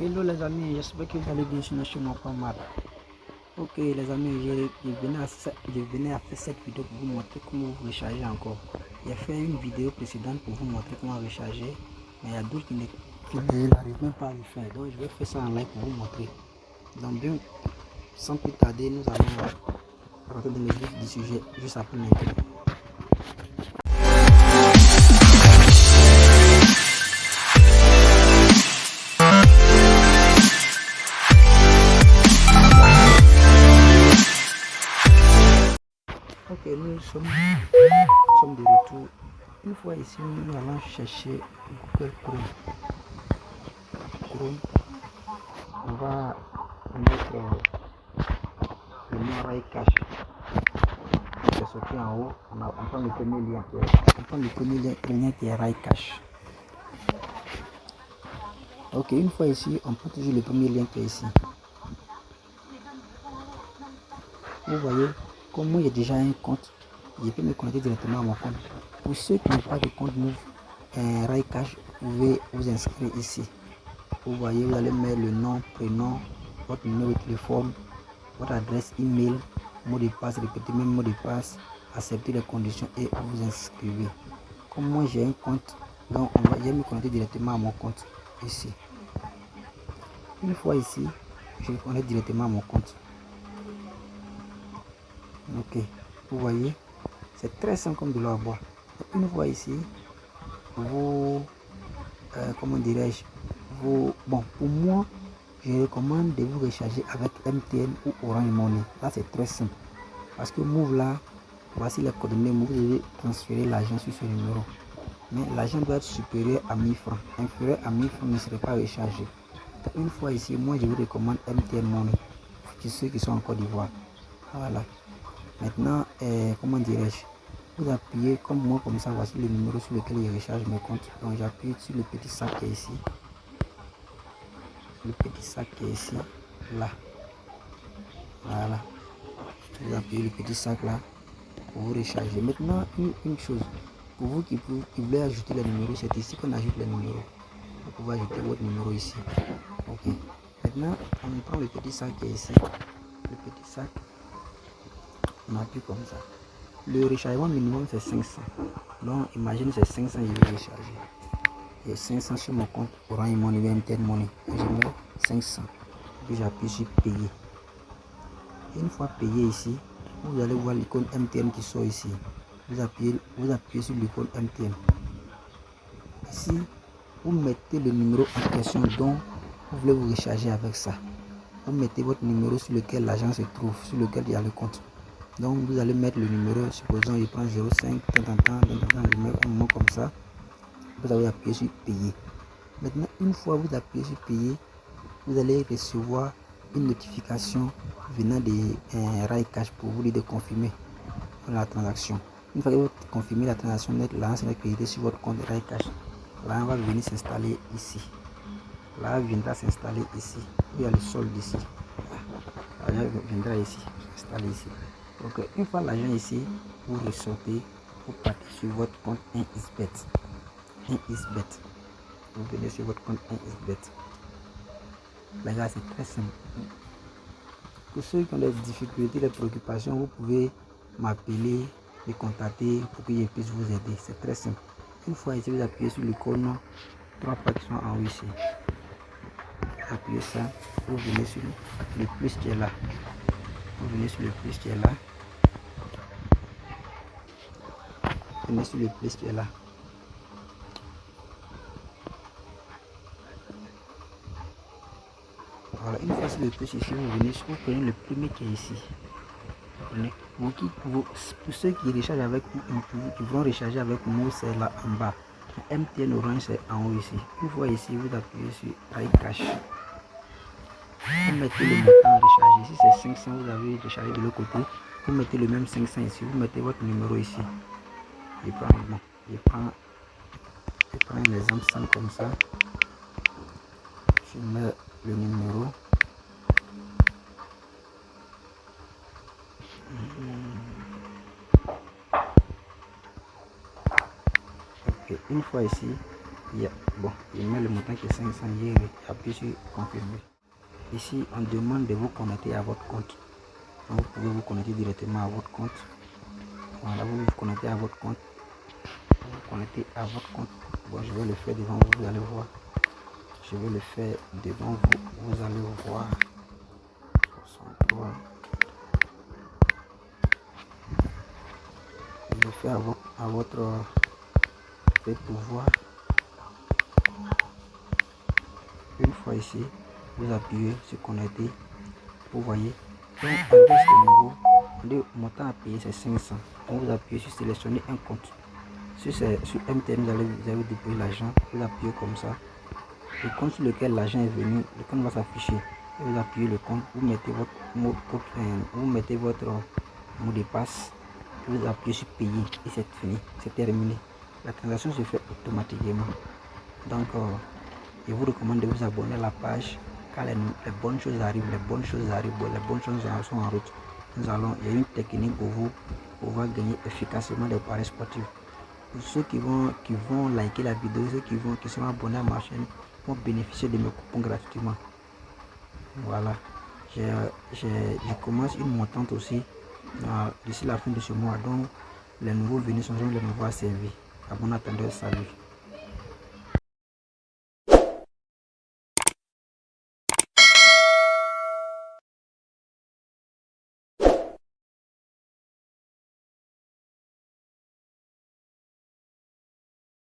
Hello les amis, j'espère que vous allez bien sur chez moi pas mal. Ok les amis, je venais à faire cette vidéo pour vous montrer comment vous recharger encore. J'ai fait une vidéo précédente pour vous montrer comment recharger, mais il y a d'autres qui n'arrivent même pas à le faire. Donc je vais faire ça en live pour vous montrer. Donc bien, sans plus tarder, nous allons rentrer dans le vif du sujet juste après l'intro. Ok, nous sommes de retour. Une fois ici, nous allons chercher Google Chrome. On va mettre le nom Rai Cache. C'est sorti en haut. On prend le premier lien qui est Rai Cache. Ok, une fois ici, on prend toujours le premier lien qui est ici. Vous voyez, comme moi j'ai déjà un compte, je peux me connecter directement à mon compte. Pour ceux qui n'ont pas de compte Move Rai Cache, vous pouvez vous inscrire ici. Vous voyez, vous allez mettre le nom, prénom, votre numéro de téléphone, votre adresse email, mot de passe, répétez même mot de passe, accepter les conditions et vous inscrivez. Comme moi j'ai un compte, donc je vais me connecter directement à mon compte ici. Une fois ici, je me connecte directement à mon compte. Ok, vous voyez, c'est très simple comme de l'eau à boire. Une fois ici, vous, comment dirais-je, bon, pour moi, je recommande de vous recharger avec MTN ou Orange Money. Là, c'est très simple. Parce que Move là, voici les coordonnées. Vous devez transférer l'argent sur ce numéro. Mais l'argent doit être supérieur à 1000 francs. Inférieur à 1000 francs ne serait pas rechargé. Donc, une fois ici, moi je vous recommande MTN Money. Pour ceux qui sont en Côte d'Ivoire. Voilà. Maintenant, comment dirais-je? Vous appuyez comme moi, comme ça, voici le numéro sur lequel je recharge mes comptes. Donc j'appuie sur le petit sac qui est ici. Le petit sac qui est ici. Là. Voilà. Vous appuyez le petit sac là pour vous recharger. Maintenant, une chose. Pour vous qui voulez ajouter les numéros, c'est ici qu'on ajoute les numéros. Vous pouvez ajouter votre numéro ici. Ok. Maintenant, on prend le petit sac qui est ici. Le petit sac. On appuie comme ça. Le rechargement minimum c'est 500. Donc imagine c'est 500, je vais recharger. J'ai 500 sur mon compte Orange Money ou MTN Money. Et je mets 500. Puis j'appuie sur payer. Une fois payé ici, vous allez voir l'icône MTN qui sort ici. Vous appuyez sur l'icône MTN. Ici, vous mettez le numéro en question dont vous voulez vous recharger avec ça. Vous mettez votre numéro sur lequel l'argent se trouve, sur lequel il y a le compte. Donc vous allez mettre le numéro, supposons il prend 05, je mets un mot comme ça. Vous allez appuyer sur payer. Maintenant, une fois vous appuyez sur payer, vous allez recevoir une notification venant de Rai Cache pour vous dire de confirmer la transaction. Une fois que vous confirmez la transaction, l'argent sera crédité sur votre compte Rai Cache. L'argent va venir s'installer ici. L'argent viendra s'installer ici. Il y a le solde ici. L'argent viendra ici, s'installer ici. Donc une fois l'argent ici, vous ressortez, vous partez sur votre compte 1xBet. 1xBet. Vous venez sur votre compte 1xBet. Les gars, c'est très simple. Pour ceux qui ont des difficultés, des préoccupations, vous pouvez m'appeler, me contacter pour que je puisse vous aider. C'est très simple. Une fois ici, vous appuyez sur l'icône 3 pas qui sont en haut ici. Vous appuyez ça, vous venez sur le plus qui est là. Vous venez sur le plus qui est là. Vous venez sur le plus qui est là. Voilà, une fois sur le plus ici, vous prenez le premier qui est ici. Pour ceux qui rechargent avec qui vont recharger avec nous, c'est là en bas. MTN Orange, c'est en haut ici. Une fois ici, vous appuyez sur Rai Cache. Vous mettez le montant rechargé. Si c'est 500, vous avez rechargé de l'autre côté. Vous mettez le même 500 ici. Vous mettez votre numéro ici. Je prends un exemple simple comme ça. Je mets le numéro. Ok, une fois ici, Bon, il met le montant qui est 500 et appuie sur confirmer. Ici, on demande de vous connecter à votre compte. Donc, vous pouvez vous connecter directement à votre compte. Voilà, vous vous connectez à votre compte. Vous connectez à votre compte. Bon, je vais le faire devant vous, vous allez voir. Je vais le faire devant vous, vous allez voir. 63. Je le fais à votre pouvoir. Une fois ici, vous appuyez sur connecter. Vous voyez, donc avec ce niveau, le montant à payer c'est 500. Donc vous appuyez sur sélectionner un compte. Sur MTN, vous allez déposer l'argent. Vous appuyez comme ça. Le compte sur lequel l'argent est venu, le compte va s'afficher. Vous appuyez le compte, vous mettez votre mot de passe. Vous appuyez sur payer et c'est fini, c'est terminé. La transaction se fait automatiquement. Donc, je vous recommande de vous abonner à la page car les bonnes choses arrivent, les bonnes choses sont en route. Il y a une technique pour vous pouvoir gagner efficacement des paris sportifs. Pour ceux qui vont liker la vidéo, ceux qui sont abonnés à ma chaîne vont bénéficier de mes coupons gratuitement. Voilà, je commence une montante aussi d'ici la fin de ce mois. Donc, les nouveaux venus sont les nouveaux servis. À bon attendeur, salut.